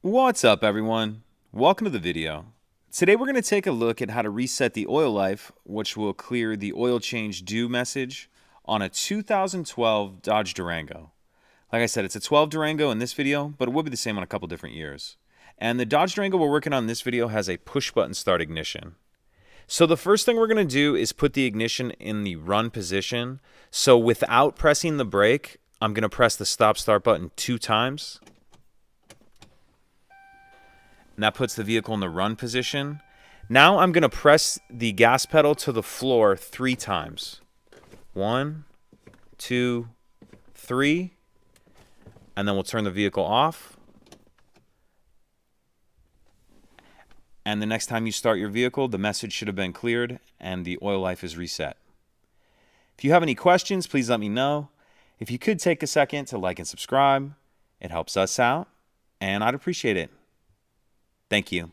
What's up, everyone? Welcome to the video. Today we're going to take a look at how to reset the oil life, which will clear the oil change due message on a 2012 Dodge Durango. Like I said, it's a 12 Durango in this video, but it will be the same on a couple different years. And the Dodge Durango we're working on in this video has a push-button start ignition. So the first thing we're going to do is put the ignition in the run position. So without pressing the brake, I'm going to press the stop-start button 2 times. And that puts the vehicle in the run position. Now I'm going to press the gas pedal to the floor 3 times. 1, 2, 3. And then we'll turn the vehicle off. And the next time you start your vehicle, the message should have been cleared and the oil life is reset. If you have any questions, please let me know. If you could take a second to like and subscribe, it helps us out, and I'd appreciate it. Thank you.